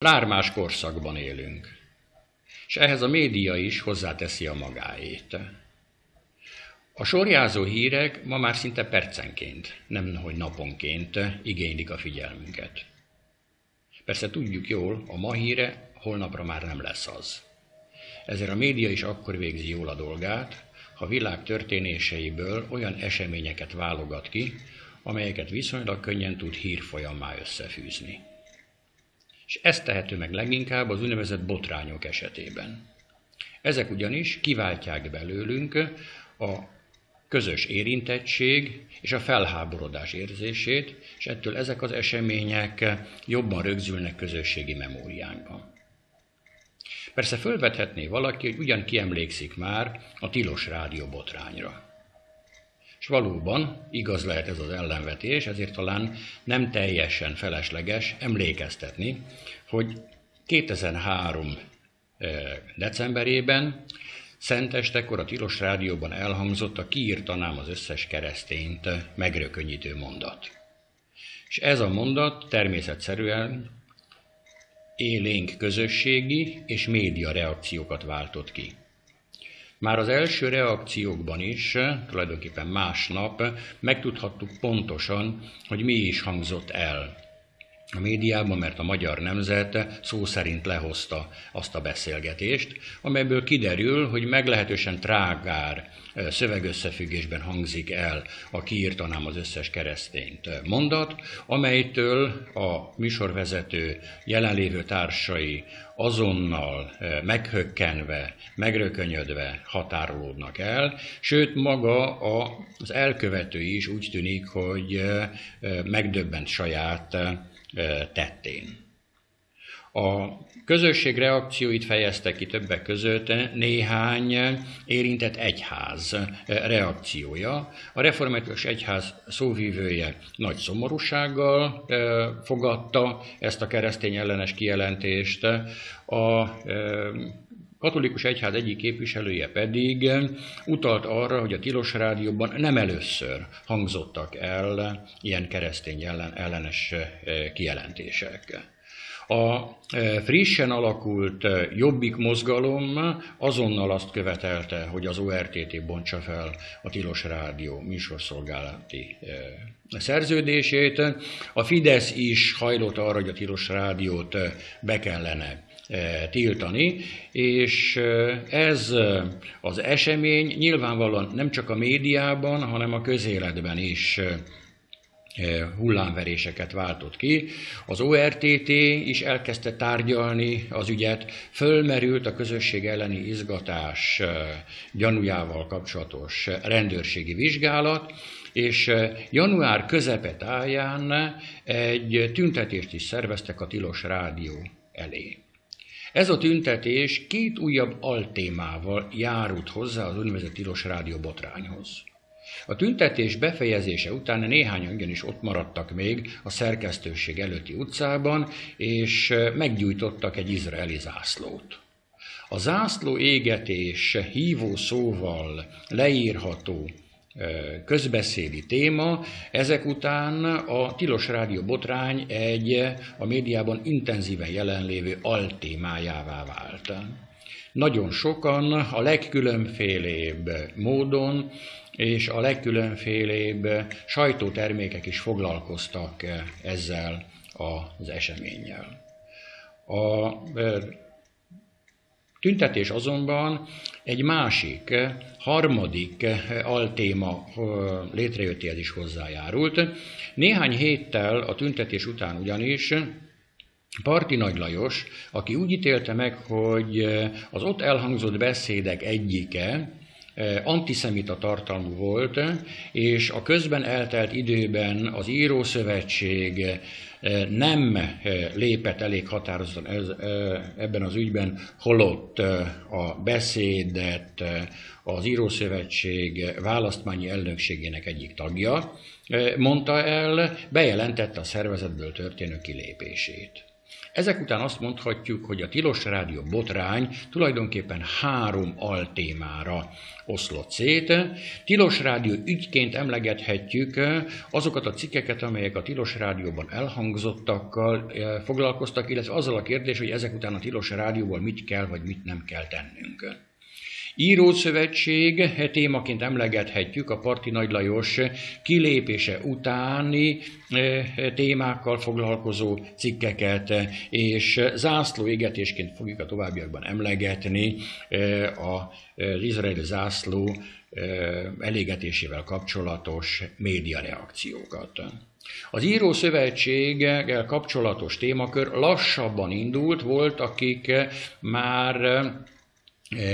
Lármás korszakban élünk, és ehhez a média is hozzáteszi a magáét. A sorjázó hírek ma már szinte percenként, nemhogy naponként igénylik a figyelmünket. Persze tudjuk jól, a ma híre holnapra már nem lesz az. Ezért a média is akkor végzi jól a dolgát, ha világ történéseiből olyan eseményeket válogat ki, amelyeket viszonylag könnyen tud hírfolyammá összefűzni. És ezt tehető meg leginkább az úgynevezett botrányok esetében. Ezek ugyanis kiváltják belőlünk a közös érintettség és a felháborodás érzését, és ettől ezek az események jobban rögzülnek közösségi memóriánkban. Persze fölvethetné valaki, hogy ugyan kiemlékszik már a tilos rádió botrányra. És valóban igaz lehet ez az ellenvetés, ezért talán nem teljesen felesleges emlékeztetni, hogy 2003. decemberében szentestekor a tilos rádióban elhangzott a kiírtanám az összes keresztényt megrökönyítő mondat. És ez a mondat természetszerűen élénk közösségi és média reakciókat váltott ki. Már az első reakciókban is, tulajdonképpen másnap megtudhattuk pontosan, hogy mi is hangzott el a médiában, mert a Magyar Nemzet szó szerint lehozta azt a beszélgetést, amelyből kiderül, hogy meglehetősen trágár szövegösszefüggésben hangzik el a kiírtanám az összes keresztényt mondat, amelytől a műsorvezető jelenlévő társai azonnal meghökkenve, megrökönyödve határolódnak el, sőt maga az elkövető is úgy tűnik, hogy megdöbbent saját tettén. A közösség reakcióit fejezte ki többek között néhány érintett egyház reakciója. A református egyház szóvivője nagy szomorúsággal fogadta ezt a keresztény ellenes kijelentést, a katolikus egyház egyik képviselője pedig utalt arra, hogy a tilos rádióban nem először hangzottak el ilyen keresztény ellenes kijelentések. A frissen alakult Jobbik mozgalom azonnal azt követelte, hogy az ORTT bontsa fel a tilos rádió műsorszolgálati szerződését. A Fidesz is hajlott arra, hogy a tilos rádiót be kellene tiltani, és ez az esemény nyilvánvalóan nem csak a médiában, hanem a közéletben is hullámveréseket váltott ki. Az ORTT is elkezdte tárgyalni az ügyet, fölmerült a közösség elleni izgatás gyanújával kapcsolatos rendőrségi vizsgálat, és január közepe táján egy tüntetést is szerveztek a tilos rádió elé. Ez a tüntetés két újabb altémával járult hozzá az úgynevezett tilos rádió botrányhoz. A tüntetés befejezése után néhányan ugyanis ott maradtak még a szerkesztőség előtti utcában, és meggyújtottak egy izraeli zászlót. A zászló égetés hívó szóval leírható közbeszédi téma, ezek után a tilos rádió botrány egy a médiában intenzíven jelenlévő altémájává vált. Nagyon sokan a legkülönfélébb módon és a legkülönfélébb sajtótermékek is foglalkoztak ezzel az eseménnyel. A tüntetés azonban egy másik, harmadik altéma létrejöttéhez is hozzájárult. Néhány héttel a tüntetés után ugyanis Parti Nagy Lajos, aki úgy ítélte meg, hogy az ott elhangzott beszédek egyike antiszemita tartalmú volt, és a közben eltelt időben az Írószövetség nem lépett elég határozottan ebben az ügyben, holott a beszédet az Írószövetség választmányi elnökségének egyik tagja mondta el, bejelentette a szervezetből történő kilépését. Ezek után azt mondhatjuk, hogy a Tilos Rádió botrány tulajdonképpen 3 altémára oszlott szét. Tilos Rádió ügyként emlegethetjük azokat a cikkeket, amelyek a Tilos Rádióban elhangzottakkal foglalkoztak, illetve azzal a kérdés, hogy ezek után a Tilos Rádióval mit kell vagy mit nem kell tennünk. Írószövetség témaként emlegethetjük a Parti Nagy Lajos kilépése utáni témákkal foglalkozó cikkeket, és zászlóégetésként fogjuk a továbbiakban emlegetni az izraeli zászló elégetésével kapcsolatos médiareakciókat. Az Írószövetséggel kapcsolatos témakör lassabban indult, volt, akik már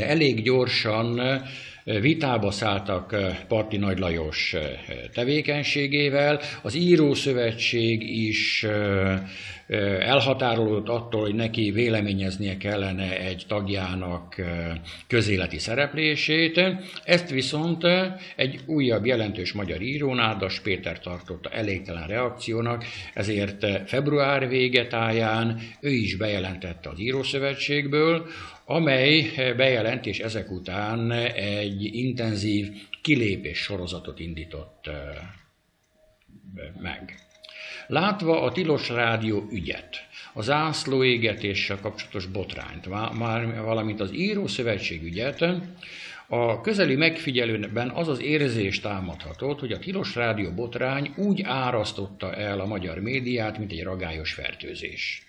elég gyorsan vitába szálltak Parti Nagy Lajos tevékenységével. Az Írószövetség is elhatárolódott attól, hogy neki véleményeznie kellene egy tagjának közéleti szereplését. Ezt viszont egy újabb jelentős magyar író, Nádas Péter tartotta elégtelen reakciónak, ezért február végetáján ő is bejelentette az Írószövetségből, amely bejelentés ezek után egy intenzív kilépés sorozatot indított meg. Látva a Tilos Rádió ügyet, a zászlóégetéssel kapcsolatos botrányt, valamint az Írószövetség ügyet, a közeli megfigyelőben az az érzés támadhatott, hogy a Tilos Rádió botrány úgy árasztotta el a magyar médiát, mint egy ragályos fertőzés.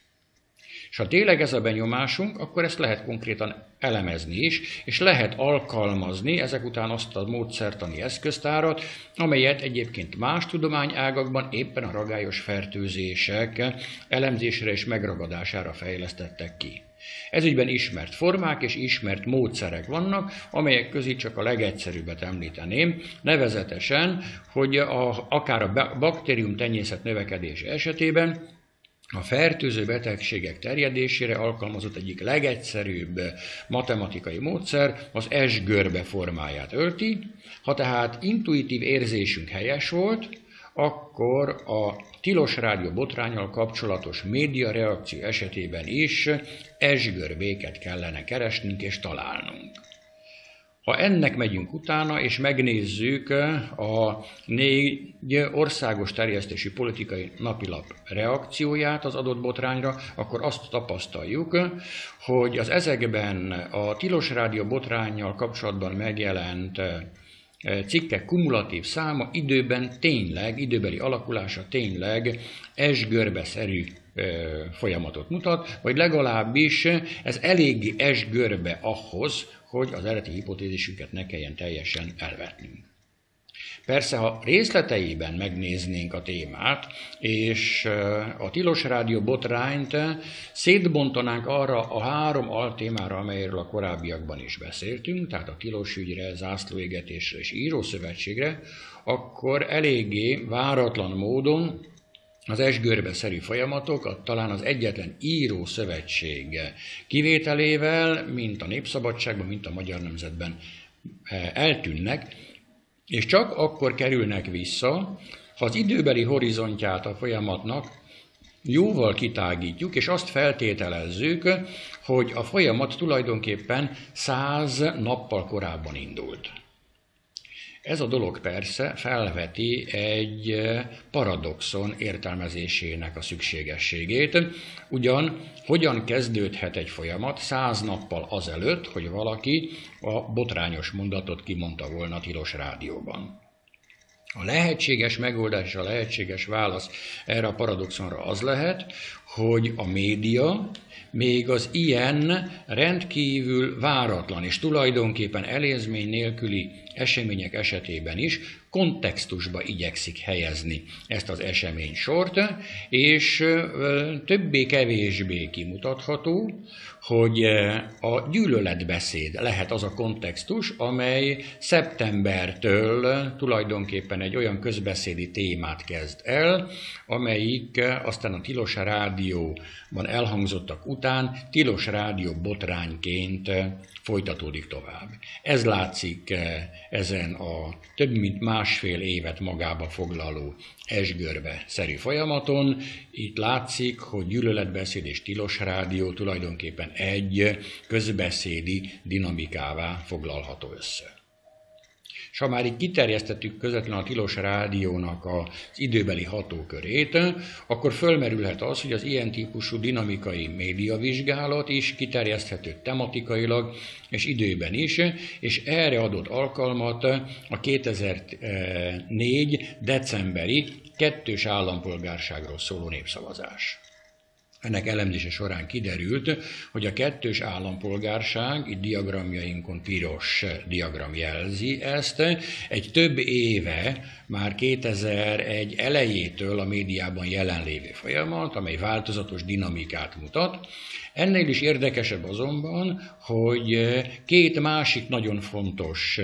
És ha tényleg ez a benyomásunk, akkor ezt lehet konkrétan elemezni is, és lehet alkalmazni ezek után azt a módszertani eszköztárat, amelyet egyébként más tudományágakban éppen a ragályos fertőzések elemzésre és megragadására fejlesztettek ki. Ezügyben ismert formák és ismert módszerek vannak, amelyek közé csak a legegyszerűbbet említeném, nevezetesen, hogy akár a baktérium tenyészet növekedése esetében a fertőző betegségek terjedésére alkalmazott egyik legegyszerűbb matematikai módszer az S-görbe formáját ölti. Ha tehát intuitív érzésünk helyes volt, akkor a Tilos Rádió botránnyal kapcsolatos médiareakció esetében is S-görbéket kellene keresnünk és találnunk. Ha ennek megyünk utána, és megnézzük a 4 országos terjesztési politikai napilap reakcióját az adott botrányra, akkor azt tapasztaljuk, hogy az ezekben a Tilos Rádió botránnyal kapcsolatban megjelent cikkek kumulatív száma időbeli alakulása tényleg S-görbeszerű folyamatot mutat, vagy legalábbis ez eléggé S-görbe ahhoz, hogy az eredeti hipotézisünket ne kelljen teljesen elvetnünk. Persze, ha részleteiben megnéznénk a témát, és a Tilos Rádió botrányt szétbontanánk arra a 3 altémára, amelyről a korábbiakban is beszéltünk, tehát a Tilos ügyre, zászlóégetésre és Írószövetségre, akkor eléggé váratlan módon az S-görbeszerű folyamatokat talán az egyetlen Írószövetség kivételével, mint a Népszabadságban, mint a Magyar Nemzetben eltűnnek, és csak akkor kerülnek vissza, ha az időbeli horizontját a folyamatnak jóval kitágítjuk, és azt feltételezzük, hogy a folyamat tulajdonképpen 100 nappal korábban indult. Ez a dolog persze felveti egy paradoxon értelmezésének a szükségességét, ugyan hogyan kezdődhet egy folyamat 100 nappal azelőtt, hogy valaki a botrányos mondatot kimondta volna a Tilos Rádióban. A lehetséges megoldás, a lehetséges válasz erre a paradoxonra az lehet, hogy a média még az ilyen rendkívül váratlan és tulajdonképpen elézmény nélküli események esetében is kontextusba igyekszik helyezni ezt az eseménysort, és többé-kevésbé kimutatható, hogy a gyűlöletbeszéd lehet az a kontextus, amely szeptembertől tulajdonképpen egy olyan közbeszédi témát kezd el, amelyik aztán a Tilos Rádióban elhangzottak után tilos rádió botrányként folytatódik tovább. Ez látszik ezen a több mint másfél évet magába foglaló esgörbe-szerű folyamaton. Itt látszik, hogy gyűlöletbeszéd és tilos rádió tulajdonképpen egy közbeszédi dinamikává foglalható össze. És ha már így kiterjesztettük közvetlenül a tilos rádiónak az időbeli hatókörét, akkor fölmerülhet az, hogy az ilyen típusú dinamikai médiavizsgálat is kiterjeszthető tematikailag és időben is, és erre adott alkalmat a 2004. decemberi kettős állampolgárságról szóló népszavazás. Ennek elemzése során kiderült, hogy a kettős állampolgárság, itt diagramjainkon piros diagram jelzi ezt, egy több éve, már 2001 elejétől a médiában jelenlévő folyamat, amely változatos dinamikát mutat. Ennél is érdekesebb azonban, hogy két másik nagyon fontos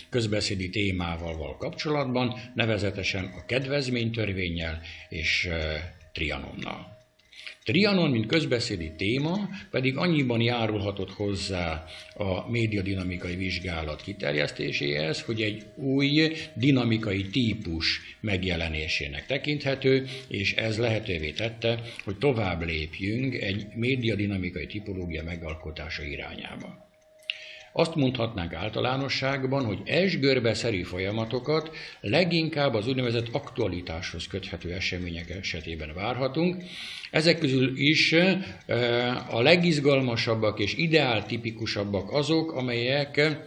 közbeszédi témával van kapcsolatban, nevezetesen a kedvezménytörvénnyel és Trianonnal. Trianon, mint közbeszédi téma, pedig annyiban járulhatott hozzá a médiadinamikai vizsgálat kiterjesztéséhez, hogy egy új dinamikai típus megjelenésének tekinthető, és ez lehetővé tette, hogy tovább lépjünk egy médiadinamikai tipológia megalkotása irányába. Azt mondhatnánk általánosságban, hogy esgörbe-szerű folyamatokat leginkább az úgynevezett aktualitáshoz köthető események esetében várhatunk. Ezek közül is a legizgalmasabbak és ideáltipikusabbak azok, amelyek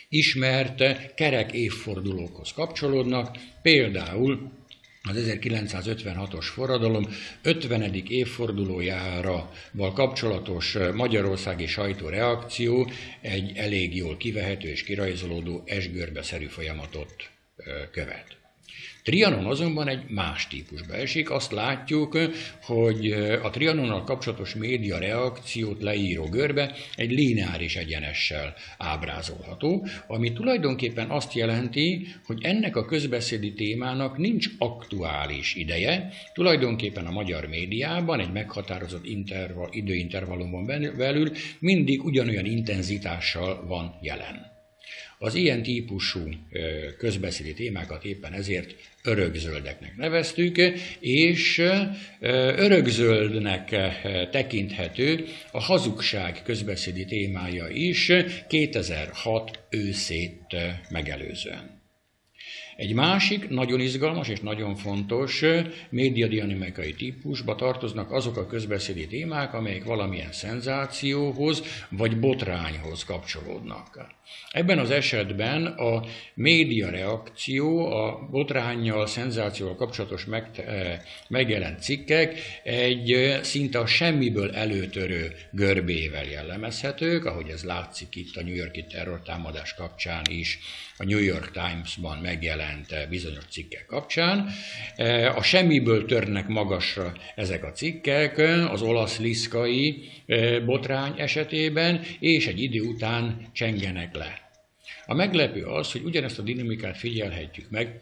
ismert kerek évfordulókhoz kapcsolódnak, például az 1956-os forradalom 50. évfordulójával kapcsolatos magyarországi sajtóreakció egy elég jól kivehető és kirajzolódó esgörbe-szerű folyamatot követ. Trianon azonban egy más típusba esik. Azt látjuk, hogy a Trianonnal kapcsolatos média reakciót leíró görbe egy lineáris egyenessel ábrázolható, ami tulajdonképpen azt jelenti, hogy ennek a közbeszédi témának nincs aktuális ideje, tulajdonképpen a magyar médiában egy meghatározott időintervallumon belül mindig ugyanolyan intenzitással van jelen. Az ilyen típusú közbeszédi témákat éppen ezért örökzöldeknek neveztük, és örökzöldnek tekinthető a hazugság közbeszédi témája is 2006 őszét megelőzően. Egy másik nagyon izgalmas és nagyon fontos médiadinamikai típusba tartoznak azok a közbeszédi témák, amelyek valamilyen szenzációhoz vagy botrányhoz kapcsolódnak. Ebben az esetben a média reakció, a botránnyal, szenzációval kapcsolatos megjelent cikkek egy szinte a semmiből előtörő görbével jellemezhetők, ahogy ez látszik itt a New York-i terrortámadás kapcsán is, a New York Times-ban megjelent bizonyos cikkek kapcsán. A semmiből törnek magasra ezek a cikkek az olasz liszkai botrány esetében, és egy idő után csengenek le. A meglepő az, hogy ugyanezt a dinamikát figyelhetjük meg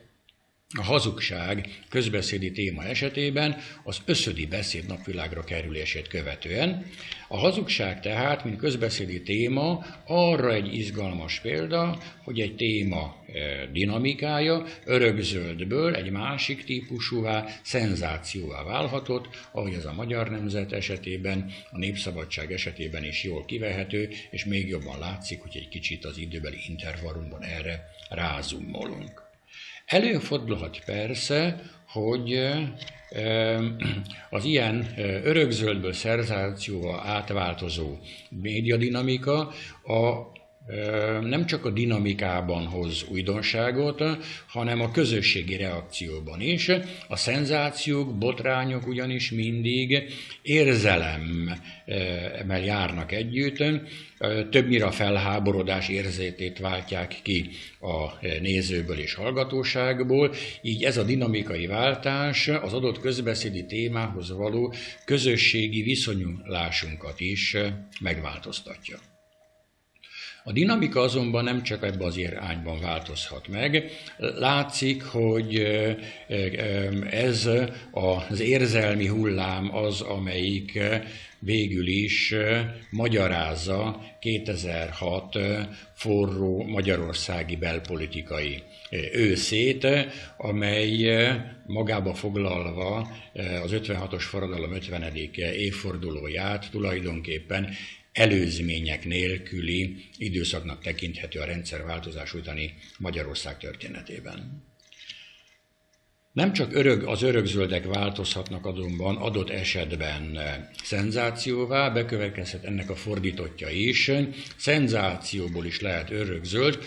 a hazugság közbeszédi téma esetében az összödi beszéd napvilágra kerülését követően. A hazugság tehát, mint közbeszédi téma, arra egy izgalmas példa, hogy egy téma dinamikája örökzöldből egy másik típusúvá, szenzációvá válhatott, ahogy ez a Magyar Nemzet esetében, a Népszabadság esetében is jól kivehető, és még jobban látszik, hogy egy kicsit az időbeli intervallumban erre rázummolunk. Előfordulhat persze, hogy az ilyen örökzöldből szenzációval átváltozó médiadinamika nem csak a dinamikában hoz újdonságot, hanem a közösségi reakcióban is. A szenzációk, botrányok ugyanis mindig érzelemmel járnak együtt, többnyire a felháborodás érzetét váltják ki a nézőből és hallgatóságból, így ez a dinamikai váltás az adott közbeszédi témához való közösségi viszonyulásunkat is megváltoztatja. A dinamika azonban nem csak ebben az irányban változhat meg. Látszik, hogy ez az érzelmi hullám az, amelyik végül is magyarázza 2006 forró magyarországi belpolitikai őszét, amely magába foglalva az 56-os forradalom 50. évfordulóját tulajdonképpen előzmények nélküli időszaknak tekinthető a rendszerváltozás utáni Magyarország történetében. Nem csak az örökzöldek változhatnak azonban adott esetben szenzációvá, bekövetkezhet ennek a fordítottja is, szenzációból is lehet örökzöld,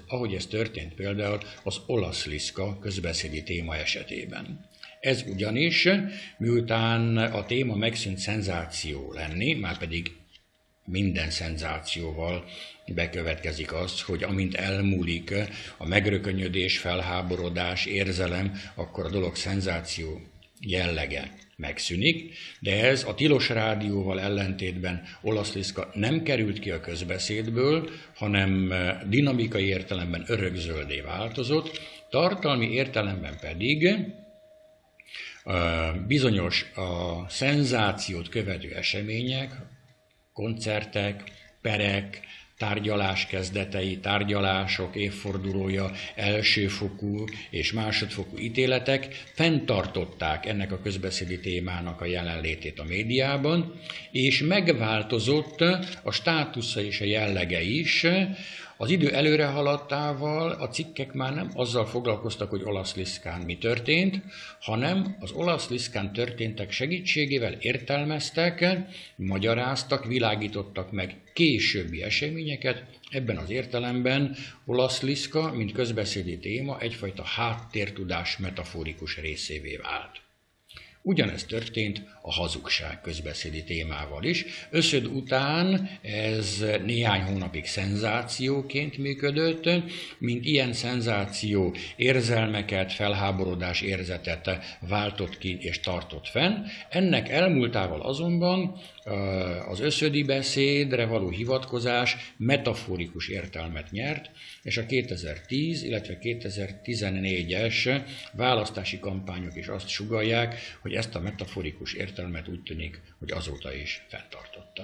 ahogy ez történt például az olasz liszka közbeszédi téma esetében. Ez ugyanis, miután a téma megszűnt szenzáció lenni, márpedig minden szenzációval bekövetkezik az, hogy amint elmúlik a megrökönyödés, felháborodás, érzelem, akkor a dolog szenzáció jellege megszűnik, de ez a tilos rádióval ellentétben olasz liszka nem került ki a közbeszédből, hanem dinamikai értelemben örökzöldé változott, tartalmi értelemben pedig bizonyos a szenzációt követő események, koncertek, perek, tárgyalás kezdetei, tárgyalások évfordulója, elsőfokú és másodfokú ítéletek fenntartották ennek a közbeszédi témának a jelenlétét a médiában, és megváltozott a státusza és a jellege is. Az idő előre haladtával a cikkek már nem azzal foglalkoztak, hogy olasz liszkán mi történt, hanem az olasz liszkán történtek segítségével értelmeztek, magyaráztak, világítottak meg későbbi eseményeket. Ebben az értelemben olasz liszka, mint közbeszédi téma egyfajta háttértudás metaforikus részévé vált. Ugyanezt történt a hazugság közbeszédi témával is. Összöd után ez néhány hónapig szenzációként működött, mint ilyen szenzáció érzelmeket, felháborodás érzetet váltott ki és tartott fenn. Ennek elmúltával azonban az összödi beszédre való hivatkozás metaforikus értelmet nyert, és a 2010, illetve 2014-es választási kampányok is azt sugallják, hogy ezt a metaforikus értelmet úgy tűnik, hogy azóta is fenntartotta.